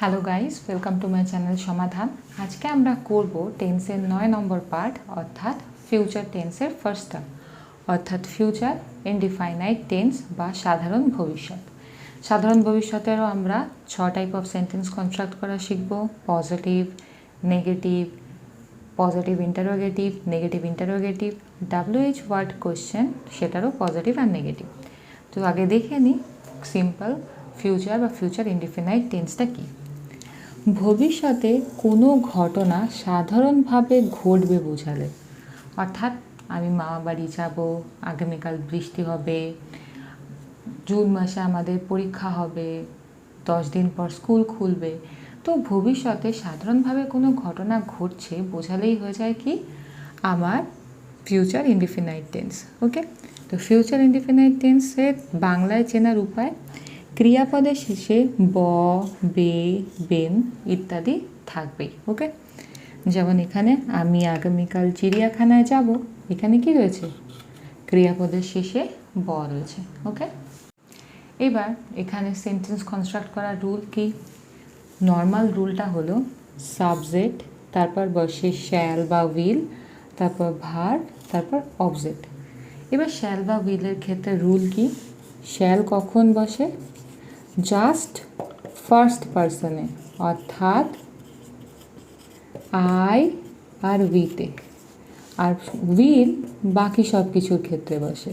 Hello guys, welcome to my channel সমাধান। আজকে আমরা করব টেন্সের 9 নম্বর পার্ট অর্থাৎ ফিউচার টেন্সের ফার্স্ট টার্ম অর্থাৎ ফিউচার ইনডিফাইনাইট টেন্স বা সাধারণ ভবিষ্যৎ। সাধারণ ভবিষ্যতেরও আমরা 6 টাইপ অফ সেন্টেন্স কনস্ট্রাক্ট করা শিখব। Positive, negative, positive interrogative, negative interrogative, WH word question সেটারও পজিটিভ আর নেগেটিভ। তো আগে দেখে নিই সিম্পল ফিউচার বা ফিউচার ইনডিফিনাইট টেন্সটা কী। ভবিষ্যতে কোনো ঘটনা সাধারণভাবে ঘটবে বোঝালে, অর্থাৎ আমি মামা বাড়ি যাব, আগামীকাল বৃষ্টি হবে, জুন মাসে আমাদের পরীক্ষা হবে, 10 দিন পর স্কুল খুলবে। তো ভবিষ্যতে সাধারণভাবে কোনো ঘটনা ঘটছে বোঝালেই হয়ে যায় কি আমার ফিউচার ইনডিফিনাইট টেন্স। ওকে, তো ফিউচার ইনডিফিনাইট টেন্সের বাংলায় চেনার উপায়, ক্রিয়াপদের শেষে ব, বে, বেন ইত্যাদি থাকবেই। ওকে, যেমন এখানে আমি আগামীকাল চিড়িয়াখানায় যাব, এখানে কি রয়েছে? ক্রিয়াপদের শেষে ব রয়েছে। ওকে, এবার এখানে সেন্টেন্স কনস্ট্রাক্ট করার রুল কি? নর্মাল রুলটা হলো সাবজেক্ট, তারপর বসে শ্যাল বা উইল, তারপর ভার্ব, তারপর অবজেক্ট। এবার শ্যাল বা উইলের ক্ষেত্রে রুল কি? শ্যাল কখন বসে? জাস্ট ফার্স্ট পারসনে, অর্থাৎ আই আর উইতে। আর উইল বাকি সব কিছুর ক্ষেত্রে বসে,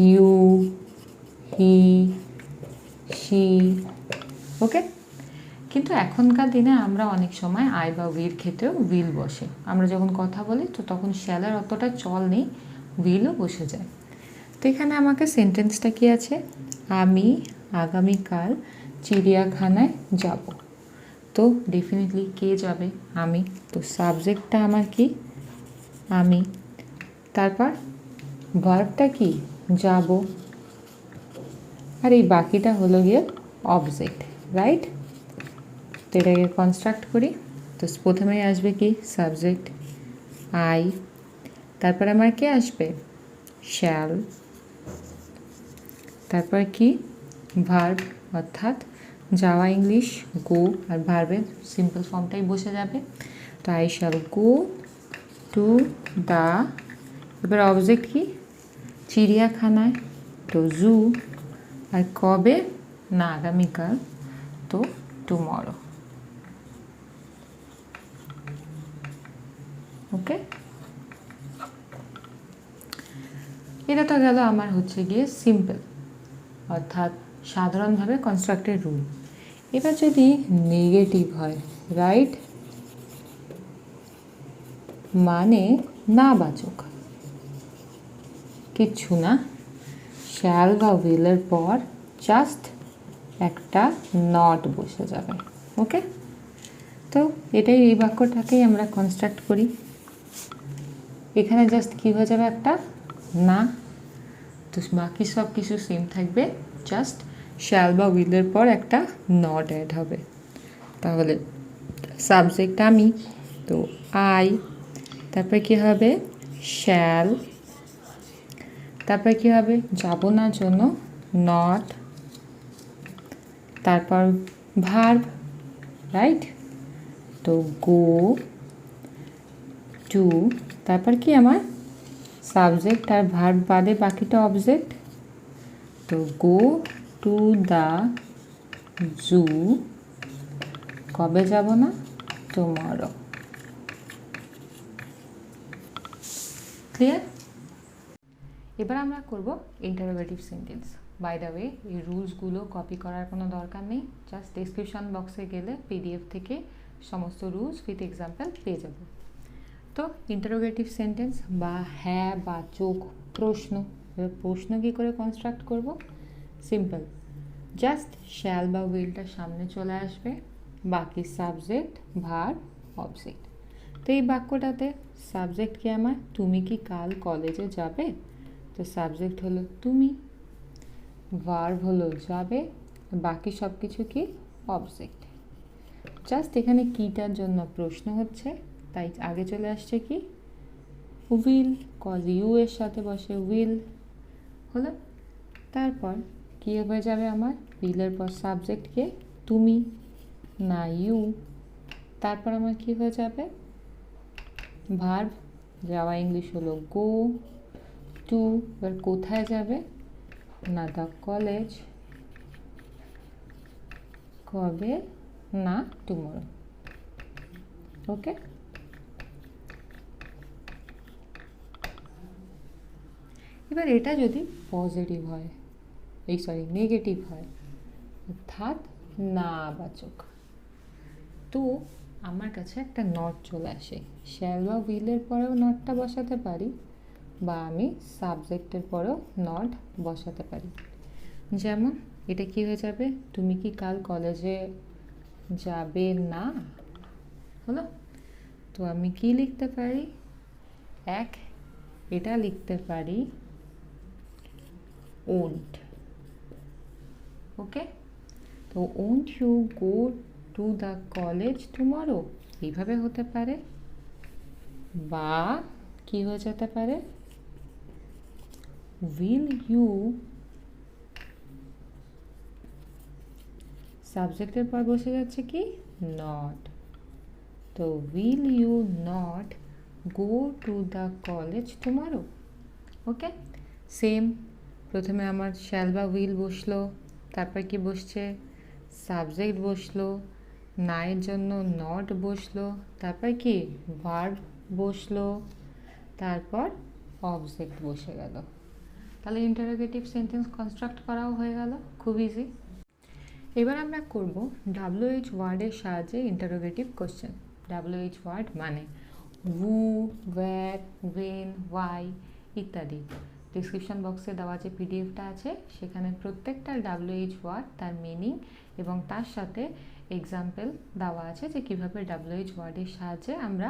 ইউ, হি, শি। ওকে, কিন্তু এখনকার দিনে আমরা অনেক সময় আই বা উইর ক্ষেত্রেও উইল বসে। আমরা যখন কথা বলি তো তখন শ্যালের অতটা চল নেই, উইলও বসে যায়। তো এখানে আমাকে সেন্টেন্সটা কি আছে? আমি আগামীকাল চিড়িয়াখানায় যাব। তো ডেফিনেটলি কে যাবে? আমি। তো সাবজেক্টটা আমার কি? আমি। তারপর ভার্বটা কি? যাব। আর এই বাকিটা হলো গিয়ে অবজেক্ট, রাইট? তো এটাকে কনস্ট্রাক্ট করি। তো প্রথমেই আসবে কি? সাবজেক্ট আই, তারপর আমার কে আসবে? শ্যাল, তারপর কি? ভার্ব, অর্থাৎ যাওয়া ইংলিশ গো, আর ভার্বের সিম্পল ফর্মটাই বসে যাবে। তো I shall go to the. এবার অবজেক্ট কি? চিড়িয়াখানায়, তো জু। আর কবে? না আগামীকাল, তো টুমরো। ওকে, এটা তো গেল আমার হচ্ছে গিয়ে সিম্পল অর্থাৎ সাধারণভাবে কনস্ট্রাক্টেড রুল। এবার যদি নেগেটিভ হয়, রাইট, মানে না বাচক, কিচ্ছু না, শ্যাল বা উইলের পর জাস্ট একটা নট বসে যাবে। ওকে, তো এটাই, এই বাক্যটাকেই আমরা কনস্ট্রাক্ট করি। এখানে জাস্ট কী হয়ে যাবে? একটা না। তো বাকি সব কিছু সেম থাকবে, জাস্ট শ্যাল বা উইলের পর একটা নট অ্যাড হবে। তাহলে সাবজেক্ট আমি, তো আই, তারপরে কী হবে? শ্যাল, তারপরে কী হবে? যাব না জন্য নট, তারপর ভার্ব, রাইট, তো গো টু, তারপর কি আমার সাবজেক্ট আর ভার্ব বাদে বাকিটা অবজেক্ট। তো গো টু দ্য জু, কবে যাব না? টুমরো। ক্লিয়ার? এবার আমরা করব interrogative sentence. By the way, এই রুলসগুলো কপি করার কোনো দরকার নেই, জাস্ট ডেসক্রিপশন বক্সে গেলে PDF থেকে সমস্ত রুলস উইথ এক্সাম্পল পেয়ে যাব। তো ইন্টারোগেটিভ সেন্টেন্স বা হ্যাঁ বা চোখ প্রশ্ন, প্রশ্ন কী করে কনস্ট্রাক্ট করব? সিম্পল, জাস্ট শ্যাল বা উইলটা সামনে চলে আসবে, বাকি সাবজেক্ট, ভার্ব, অবজেক্ট। তো এই বাক্যটাতে সাবজেক্ট কি আমার? তুমি কি কাল কলেজে যাবে? তো সাবজেক্ট হলো তুমি, ভার্ব হলো যাবে, বাকি সব কিছু কি? অবজেক্ট। জাস্ট এখানে কিটার জন্য প্রশ্ন হচ্ছে, তাই আগে চলে আসছে কি? উইল, কজ ইউ এর সাথে বসে উইল হলো। তারপর কী হয়ে যাবে আমার? উইলের পর সাবজেক্টকে তুমি, না ইউ, তারপর আমার কি হয়ে যাবে, ভার্ব, যাওয়া ইংলিশ হলো গো টু, এবার কোথায় যাবে, না দ্য কলেজ, কবে, না টুমরো। ওকে, এবার এটা যদি পজিটিভ হয়, এই সরি নেগেটিভ হয়, অর্থাৎ না বাচক, তো আমার কাছে একটা নট চলে আসে। শ্যাল বা উইলের পরেও নটটা বসাতে পারি, বা আমি সাবজেক্টের পরেও নট বসাতে পারি। যেমন এটা কি হয়ে যাবে, তুমি কি কাল কলেজে যাবে না, হলো। তো আমি কি লিখতে পারি, এক, এটা লিখতে পারি ওন্ট। ওকে, তো won't you go to the college tomorrow, এইভাবে হতে পারে। বা কি হয়ে যেতে পারে, উইল ইউ, সাবজেক্টের পর বসে যাচ্ছে কি নট, তো will you not go to the college tomorrow. Okay, same, প্রথমে আমার শ্যাল বা উইল বসলো, তারপর কি বসছে, সাবজেক্ট বসলো, নায়ের জন্য নট বসলো, তারপর কি ভার্ব বসলো, তারপর অবজেক্ট বসে গেল। তাহলে ইন্টারোগেটিভ সেন্টেন্স কনস্ট্রাক্ট করাও হয়ে গেল, খুব ইজি। এবার আমরা করব WH ওয়ার্ডের সাহায্যে ইন্টারোগেটিভ কোশ্চেন। WH ওয়ার্ড মানে হু, ওয়্যার, ওয়েন, ওয়াই ইত্যাদি। ডিসক্রিপশন বক্সে দেওয়া যে পিডিএফটা আছে সেখানে প্রত্যেকটা WH ওয়ার্ড, তার মিনিং এবং তার সাথে এক্সাম্পল দেওয়া আছে যে কীভাবে WH ওয়ার্ডের সাহায্যে আমরা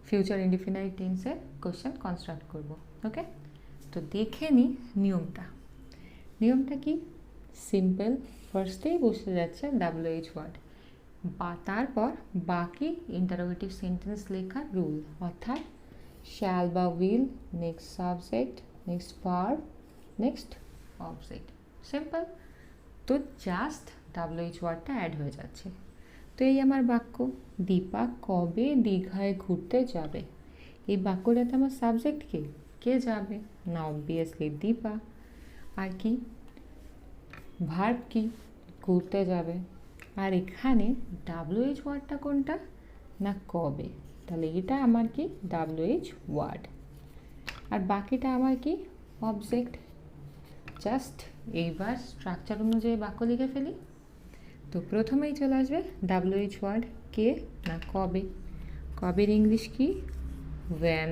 ফিউচার ইনডিফিনাইট টেন্সের কোশ্চেন কনস্ট্রাক্ট করব। ওকে, তো দেখে নিই নিয়মটা। নিয়মটা কি, সিম্পল, ফার্স্টেই বসে যাচ্ছে WH ওয়ার্ড, বা তারপর বাকি ইন্টারোগেটিভ সেন্টেন্স লেখার রুল, অর্থাৎ শ্যাল বা will, next subject, next verb, next object, simple. তো জাস্ট WH ওয়ার্ডটা অ্যাড হয়ে যাচ্ছে। তো এই আমার বাক্য, দীপা কবে দীঘায় ঘুরতে যাবে, এই বাক্যটাতে আমার সাবজেক্ট কে যাবে, না অবভিয়াসলি দীপা। আর কি ভার্ব কি, ঘুরতে যাবে। আর এখানে WH ওয়ার্ডটা কোনটা, না কবে, তাহলে এটা আমার কি WH ওয়ার্ড, আর বাকিটা আমার কি অবজেক্ট। জাস্ট এইবার স্ট্রাকচার অনুযায়ী বাক্য লিখে ফেলি। তো প্রথমেই চলে আসবে WH ওয়ার্ড, কে, না কবে, কবের ইংলিশ কি ওয়েন,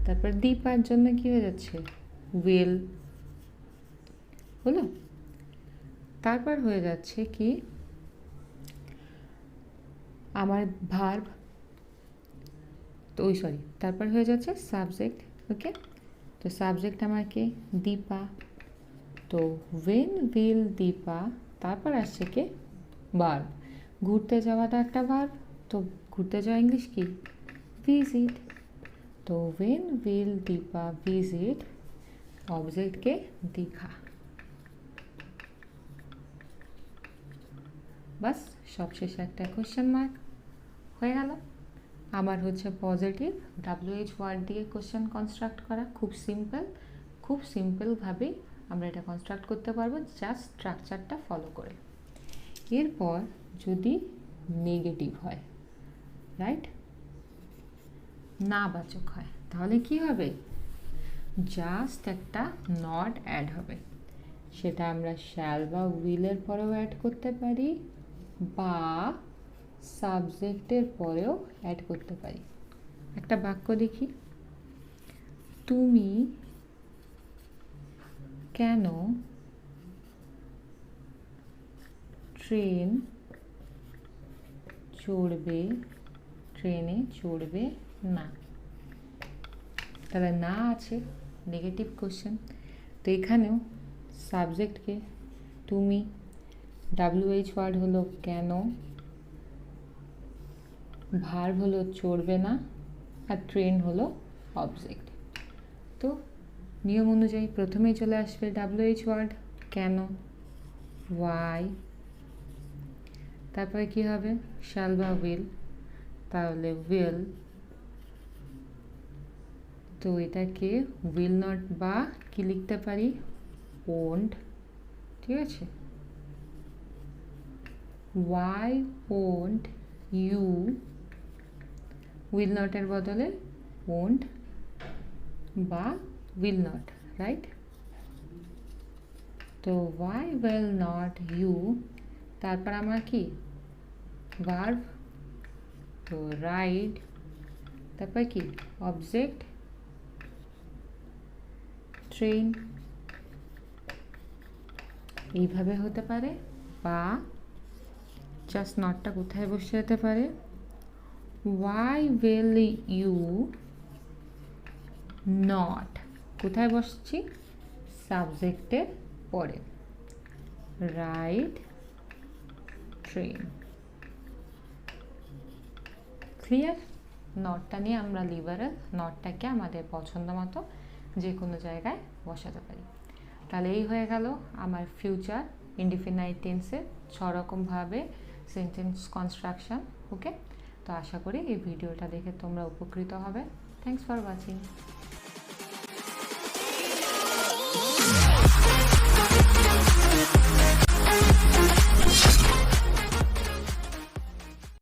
তারপর দীপার জন্য কি হয়ে যাচ্ছে উইল, হলো। তারপর হয়ে যাচ্ছে কি আমার ভার্ব, তো তারপর হয়ে যাচ্ছে সাবজেক্ট। ওকে, তো সাবজেক্ট আমার কে দীপা, তো ওয়েন উইল দীপা, তারপর আসছে কে ভার্ব, ঘুরতে যাওয়াটা একটা ভার্ব, তো ঘুরতে যাওয়া ইংলিশ কি ভিজিট, তো when will Dipa visit, object কে দীঘা। বাস সবশেষে একটা কোশ্চেন মার্ক হয়ে গেল। আমার হচ্ছে পজিটিভ WH ওয়ার্ড দিয়ে কোশ্চেন কনস্ট্রাক্ট করা, খুব সিম্পলভাবেই আমরা এটা কনস্ট্রাক্ট করতে পারবো, জাস্ট স্ট্রাকচারটা ফলো করে। এরপর যদি নেগেটিভ হয়, রাইট, না বাচক হয়, তাহলে কি হবে, জাস্ট একটা নট অ্যাড হবে। সেটা আমরা শ্যাল বা উইলের পরেও অ্যাড করতে পারি, বা সাবজেক্টের পরেও অ্যাড করতে পারি। একটা বাক্য দেখি, তুমি কেন ট্রেনে চড়বে না, তাহলে না আছে, নেগেটিভ কোশ্চেন। তো এখানেও সাবজেক্টকে তুমি, WH ওয়ার্ড হলো কেন, ভার্ব হলো চড়বে না, আর ট্রেন হলো অবজেক্ট। তো নিয়ম অনুযায়ী প্রথমেই চলে আসবে WH ওয়ার্ড কেন, ওয়াই, তারপরে কি হবে শ্যাল বা উইল, তাহলে উইল, তো এটাকে উইল নট বা কি লিখতে পারি ওন্ট, ঠিক আছে। ওয়াই ওন্ট ইউ, উইল নটের বদলে ওন্ট বা উইল নট, রাইট। তো ওয়াই উইল নট ইউ, তারপর আমার কি ভার্ব, তো রাইড, তারপর কি অবজেক্ট ট্রেন, এইভাবে হতে পারে। বা জাস্ট নটটা কোথায় বসে যেতে পারে, ওয়াই উইল ইউ নট, কোথায় বসছি সাবজেক্টের পরে, রাইড ট্রেন। ক্লিয়ার? নটটা নিয়ে আমরা লিবারেল, নটটাকে আমাদের পছন্দ মতো যে কোনো জায়গায় বসাতে পারি। তাহলে এই হয়ে গেল আমার ফিউচার ইনডিফিনাইট টেন্সের 6 রকমভাবে সেন্টেন্স কনস্ট্রাকশন। ওকে, তো আশা করি এই ভিডিওটা দেখে তোমরা উপকৃত হবে। Thanks for watching.